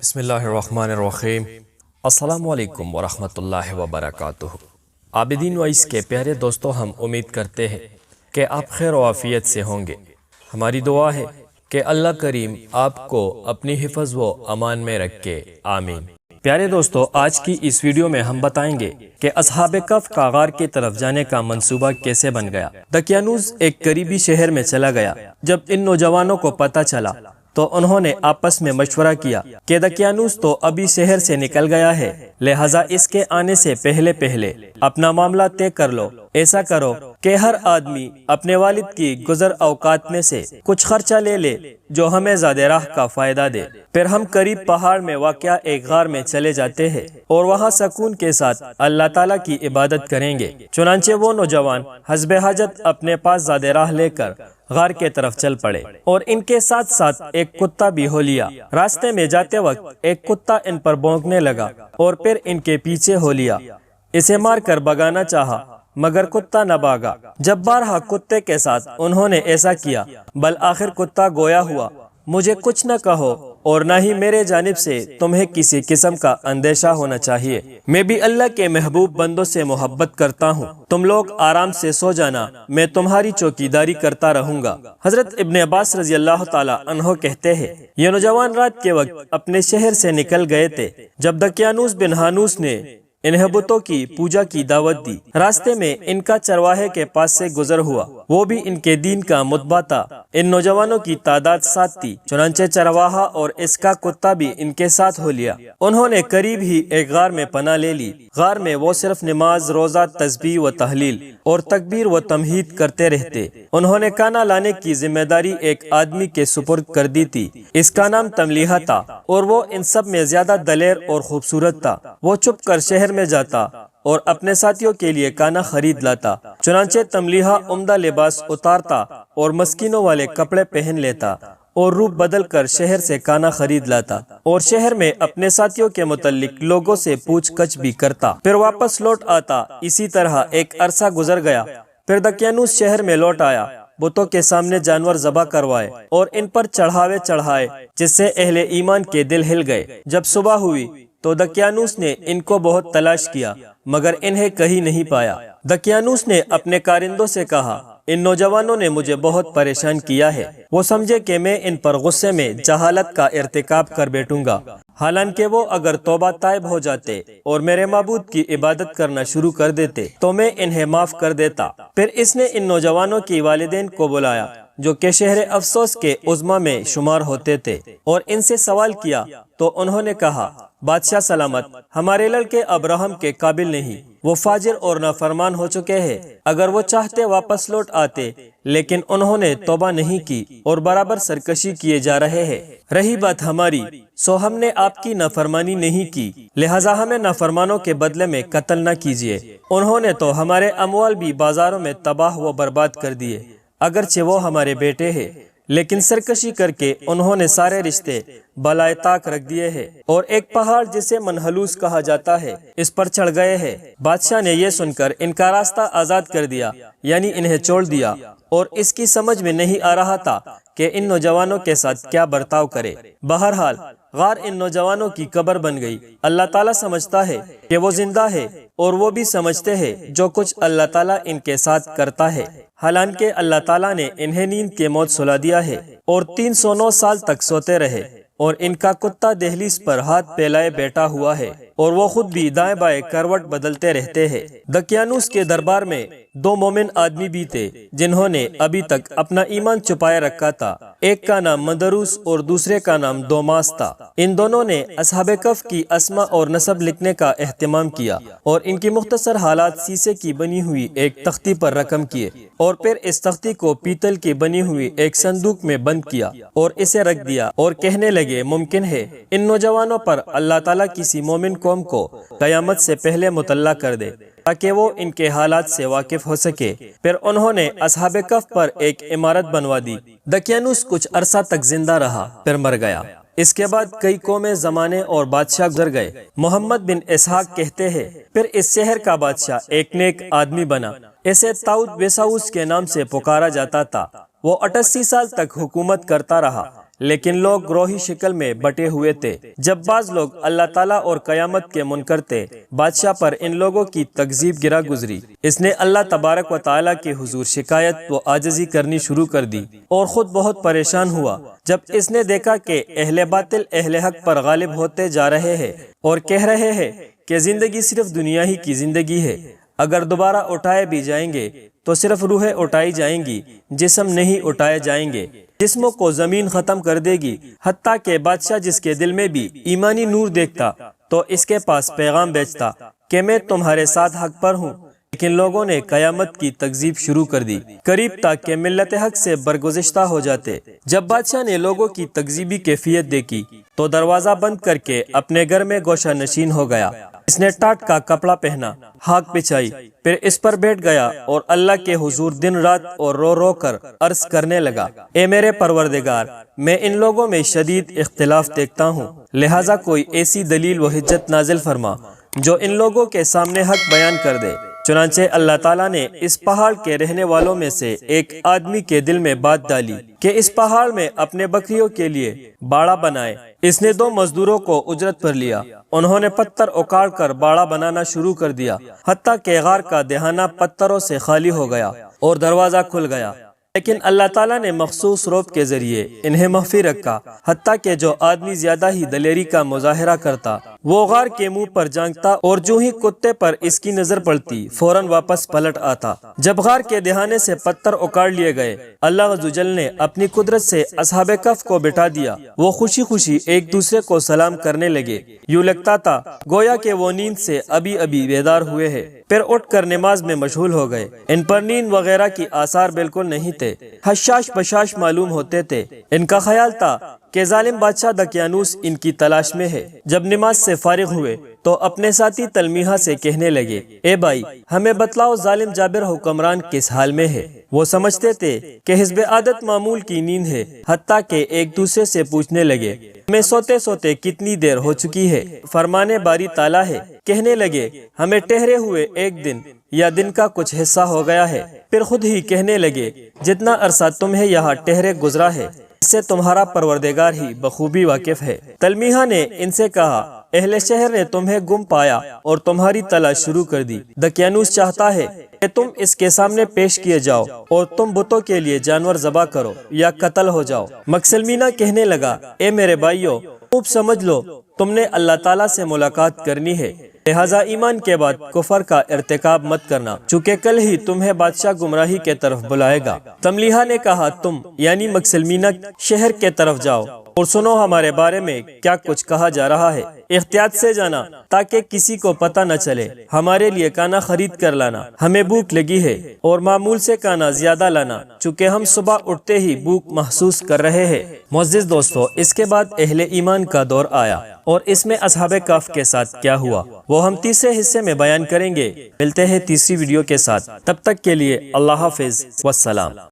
بسم اللہ الرحمن الرحیم۔ السلام علیکم ورحمۃ اللہ وبرکاتہ۔ عابدین وائس کے پیارے دوستو، ہم امید کرتے ہیں کہ آپ خیر و عافیت سے ہوں گے۔ ہماری دعا ہے کہ اللہ کریم آپ کو اپنی حفظ و امان میں رکھے، آمین۔ پیارے دوستو، آج کی اس ویڈیو میں ہم بتائیں گے کہ اصحاب کہف کا غار کی طرف جانے کا منصوبہ کیسے بن گیا۔ دقیانوس ایک قریبی شہر میں چلا گیا۔ جب ان نوجوانوں کو پتہ چلا تو انہوں نے آپس میں مشورہ کیا کہ دقیانوس تو ابھی شہر سے نکل گیا ہے، لہٰذا اس کے آنے سے پہلے اپنا معاملہ طے کر لو۔ ایسا کرو کہ ہر آدمی اپنے والد کی گزر اوقات میں سے کچھ خرچہ لے لے جو ہمیں زیادہ راہ کا فائدہ دے۔ پھر ہم قریب پہاڑ میں واقع ایک غار میں چلے جاتے ہیں اور وہاں سکون کے ساتھ اللہ تعالیٰ کی عبادت کریں گے۔ چنانچہ وہ نوجوان حسب حاجت اپنے پاس زیادہ راہ لے کر غار کے طرف چل پڑے، اور ان کے ساتھ ساتھ ایک کتا بھی ہو لیا۔ راستے میں جاتے وقت ایک کتا ان پر بھونکنے لگا اور پھر ان کے پیچھے ہو لیا۔ اسے مار کر بھگانا چاہا مگر کتا نہ بھاگا۔ جب بارہا کتے کے ساتھ انہوں نے ایسا کیا، بالآخر کتا گویا ہوا، مجھے کچھ نہ کہو اور نہ ہی میرے جانب سے تمہیں کسی قسم کا اندیشہ ہونا چاہیے۔ میں بھی اللہ کے محبوب بندوں سے محبت کرتا ہوں، تم لوگ آرام سے سو جانا، میں تمہاری چوکیداری کرتا رہوں گا۔ حضرت ابن عباس رضی اللہ تعالی عنہ کہتے ہیں، یہ نوجوان رات کے وقت اپنے شہر سے نکل گئے تھے جب دقیانوس بن ہانوس نے انہیں بتوں کی پوجا کی دعوت دی۔ راستے میں ان کا چرواہے کے پاس سے گزر ہوا، وہ بھی ان کے دین کا متبع تھا۔ ان نوجوانوں کی تعداد 7 تھی، چنانچہ چرواہا اور اس کا کتا بھی ان کے ساتھ ہو لیا۔ انہوں نے قریب ہی ایک غار میں پناہ لے لی۔ غار میں وہ صرف نماز، روزہ، تسبیح و تحلیل اور تکبیر و تمہید کرتے رہتے۔ انہوں نے کھانا لانے کی ذمہ داری ایک آدمی کے سپرد کر دی تھی، اس کا نام تملیحہ تھا اور وہ ان سب میں زیادہ دلیر اور خوبصورت تھا۔ وہ چھپ کر شہر میں جاتا اور اپنے ساتھیوں کے لیے کھانا خرید لاتا۔ چنانچہ تملیحہ عمدہ لباس اتارتا اور مسکینوں والے کپڑے پہن لیتا اور روپ بدل کر شہر سے کھانا خرید لاتا اور شہر میں اپنے ساتھیوں کے متعلق لوگوں سے پوچھ گچھ بھی کرتا، پھر واپس لوٹ آتا۔ اسی طرح ایک عرصہ گزر گیا، پھر دقیانوس شہر میں لوٹ آیا، بتوں کے سامنے جانور ذبح کروائے اور ان پر چڑھاوے چڑھائے، جس سے اہل ایمان کے دل ہل گئے۔ جب صبح ہوئی تو دقیانوس نے ان کو بہت تلاش کیا مگر انہیں کہیں نہیں پایا۔ دقیانوس نے اپنے کارندوں سے کہا، ان نوجوانوں نے مجھے بہت پریشان کیا ہے، وہ سمجھے کہ میں ان پر غصے میں جہالت کا ارتکاب کر بیٹھوں گا، حالانکہ وہ اگر توبہ طائب ہو جاتے اور میرے معبود کی عبادت کرنا شروع کر دیتے تو میں انہیں معاف کر دیتا۔ پھر اس نے ان نوجوانوں کی والدین کو بلایا جو کہ شہر افسوس کے عظمیٰ میں شمار ہوتے تھے اور ان سے سوال کیا تو انہوں نے کہا، بادشاہ سلامت، ہمارے لڑکے ابراہم کے قابل نہیں، وہ فاجر اور نافرمان ہو چکے ہیں۔ اگر وہ چاہتے واپس لوٹ آتے، لیکن انہوں نے توبہ نہیں کی اور برابر سرکشی کیے جا رہے ہیں۔ رہی بات ہماری، سو ہم نے آپ کی نافرمانی نہیں کی، لہٰذا ہمیں نافرمانوں کے بدلے میں قتل نہ کیجیے۔ انہوں نے تو ہمارے اموال بھی بازاروں میں تباہ و برباد کر دیے، اگرچہ وہ ہمارے بیٹے ہیں، لیکن سرکشی کر کے انہوں نے سارے رشتے بالائے طاق رکھ دیے ہیں اور ایک پہاڑ جسے منحلوس کہا جاتا ہے اس پر چڑھ گئے ہیں۔ بادشاہ نے یہ سن کر ان کا راستہ آزاد کر دیا، یعنی انہیں چھوڑ دیا، اور اس کی سمجھ میں نہیں آ رہا تھا کہ ان نوجوانوں کے ساتھ کیا برتاؤ کرے۔ بہرحال غار ان نوجوانوں کی قبر بن گئی۔ اللہ تعالیٰ سمجھتا ہے کہ وہ زندہ ہے اور وہ بھی سمجھتے ہیں جو کچھ اللہ تعالیٰ ان کے ساتھ کرتا ہے، حالانکہ اللہ تعالیٰ نے انہیں نیند کے موت سلا دیا ہے اور 309 سال تک سوتے رہے، اور ان کا کتا دہلیز پر ہاتھ پھیلائے بیٹھا ہوا ہے اور وہ خود بھی دائیں بائیں کروٹ بدلتے رہتے ہیں۔ دقیانوس کے دربار میں 2 مومن آدمی بھی تھے جنہوں نے ابھی تک اپنا ایمان چھپائے رکھا تھا۔ ایک کا نام مندروس اور دوسرے کا نام دوماس تھا۔ ان دونوں نے اصحاب کہف کی اسما اور نسب لکھنے کا اہتمام کیا اور ان کی مختصر حالات شیشے کی بنی ہوئی ایک تختی پر رقم کیے اور پھر اس تختی کو پیتل کی بنی ہوئی ایک صندوق میں بند کیا اور اسے رکھ دیا اور کہنے لگے، ممکن ہے ان نوجوانوں پر اللہ تعالیٰ کسی مومن قوم کو قیامت سے پہلے مطلع کر دے تاکہ وہ ان کے حالات سے واقف ہو سکے۔ پھر انہوں نے اصحاب کہف پر ایک عمارت بنوا دی۔ دقیانوس کچھ عرصہ تک زندہ رہا، پھر مر گیا۔ اس کے بعد کئی قومیں، زمانے اور بادشاہ گزر گئے۔ محمد بن اسحاق کہتے ہیں، پھر اس شہر کا بادشاہ ایک نیک آدمی بنا، اسے طاؤد بیساؤس کے نام سے پکارا جاتا تھا۔ وہ 88 سال تک حکومت کرتا رہا، لیکن لوگ گروہی شکل میں بٹے ہوئے تھے۔ جب بعض لوگ اللہ تعالیٰ اور قیامت کے منکر تھے، بادشاہ پر ان لوگوں کی تکذیب گرا گزری۔ اس نے اللہ تبارک و تعالیٰ کے حضور شکایت و عاجزی کرنی شروع کر دی اور خود بہت پریشان ہوا جب اس نے دیکھا کہ اہل باطل اہل حق پر غالب ہوتے جا رہے ہیں اور کہہ رہے ہیں کہ زندگی صرف دنیا ہی کی زندگی ہے، اگر دوبارہ اٹھائے بھی جائیں گے تو صرف روحیں اٹھائی جائیں گی، جسم نہیں اٹھائے جائیں گے۔ جسموں کو زمین ختم کر دے گی، حتیٰ کہ بادشاہ جس کے دل میں بھی ایمانی نور دیکھتا تو اس کے پاس پیغام بھیجتا کہ میں تمہارے ساتھ حق پر ہوں، لیکن لوگوں نے قیامت کی تکذیب شروع کر دی، قریب تک کہ ملت حق سے برگزشتہ ہو جاتے۔ جب بادشاہ نے لوگوں کی تکذیبی کیفیت دیکھی تو دروازہ بند کر کے اپنے گھر میں گوشہ نشین ہو گیا۔ اس نے ٹاٹ کا کپڑا پہنا، خاک بچھائی، پھر اس پر بیٹھ گیا اور اللہ کے حضور دن رات اور رو رو کر عرض کرنے لگا، اے میرے پروردگار، میں ان لوگوں میں شدید اختلاف دیکھتا ہوں، لہٰذا کوئی ایسی دلیل و حجت نازل فرما جو ان لوگوں کے سامنے حق بیان کر دے۔ چنانچہ اللہ تعالیٰ نے اس پہاڑ کے رہنے والوں میں سے ایک آدمی کے دل میں بات ڈالی کہ اس پہاڑ میں اپنے بکریوں کے لیے باڑا بنائے۔ اس نے 2 مزدوروں کو اجرت پر لیا، انہوں نے پتھر اکاڑ کر باڑا بنانا شروع کر دیا، حتیٰ کہ غار کا دہانہ پتھروں سے خالی ہو گیا اور دروازہ کھل گیا۔ لیکن اللہ تعالیٰ نے مخصوص روب کے ذریعے انہیں مخفی رکھا، حتیٰ کہ جو آدمی زیادہ ہی دلیری کا مظاہرہ کرتا وہ غار کے منہ پر جھانکتا اور جو ہی کتے پر اس کی نظر پڑتی فوراً واپس پلٹ آتا۔ جب غار کے دہانے سے پتھر اکاڑ لیے گئے، اللہ عز و جل نے اپنی قدرت سے اصحاب کہف کو بٹھا دیا۔ وہ خوشی خوشی ایک دوسرے کو سلام کرنے لگے، یوں لگتا تھا گویا کہ وہ نیند سے ابھی ابھی بیدار ہوئے ہیں، پھر اٹھ کر نماز میں مشغول ہو گئے۔ ان پر نیند وغیرہ کی آثار بالکل نہیں تھے، حشاش بشاش معلوم ہوتے تھے۔ ان کا خیال تھا کہ ظالم بادشاہ دقیانوس ان کی تلاش میں ہے۔ جب نماز سے فارغ ہوئے تو اپنے ساتھی تلمیحہ سے کہنے لگے، اے بھائی، ہمیں بتلاؤ ظالم جابر حکمران کس حال میں ہے؟ وہ سمجھتے تھے کہ حزب عادت معمول کی نیند ہے، حتیٰ کہ ایک دوسرے سے پوچھنے لگے، ہمیں سوتے سوتے کتنی دیر ہو چکی ہے؟ فرمانے باری تعالیٰ ہے۔ کہنے لگے، ہمیں ٹھہرے ہوئے ایک دن یا دن کا کچھ حصہ ہو گیا ہے۔ پھر خود ہی کہنے لگے، جتنا عرصہ تمہیں یہاں ٹھہرے گزرا ہے اس سے تمہارا پروردگار ہی بخوبی واقف ہے۔ تلمیحہ نے ان سے کہا، اہل شہر نے تمہیں گم پایا اور تمہاری تلاش شروع کر دی۔ دقیانوس چاہتا ہے کہ تم اس کے سامنے پیش کیے جاؤ اور تم بتوں کے لیے جانور ذبح کرو یا قتل ہو جاؤ۔ مکسلمینہ کہنے لگا، اے میرے بھائیو، خوب سمجھ لو تم نے اللہ تعالیٰ سے ملاقات کرنی ہے، لہٰذا ایمان کے بعد کفر کا ارتکاب مت کرنا، چونکہ کل ہی تمہیں بادشاہ گمراہی کے طرف بلائے گا۔ تملیحہ نے کہا، تم یعنی مکسلمینہ شہر کے طرف جاؤ اور سنو ہمارے بارے میں کیا کچھ کہا جا رہا ہے، احتیاط سے جانا تاکہ کسی کو پتہ نہ چلے، ہمارے لیے کھانا خرید کر لانا، ہمیں بھوک لگی ہے، اور معمول سے کھانا زیادہ لانا، چونکہ ہم صبح اٹھتے ہی بھوک محسوس کر رہے ہیں۔ معزز دوستو، اس کے بعد اہل ایمان کا دور آیا اور اس میں اصحاب کہف کے ساتھ کیا ہوا وہ ہم تیسرے حصے میں بیان کریں گے۔ ملتے ہیں تیسری ویڈیو کے ساتھ، تب تک کے لیے اللہ حافظ والسلام۔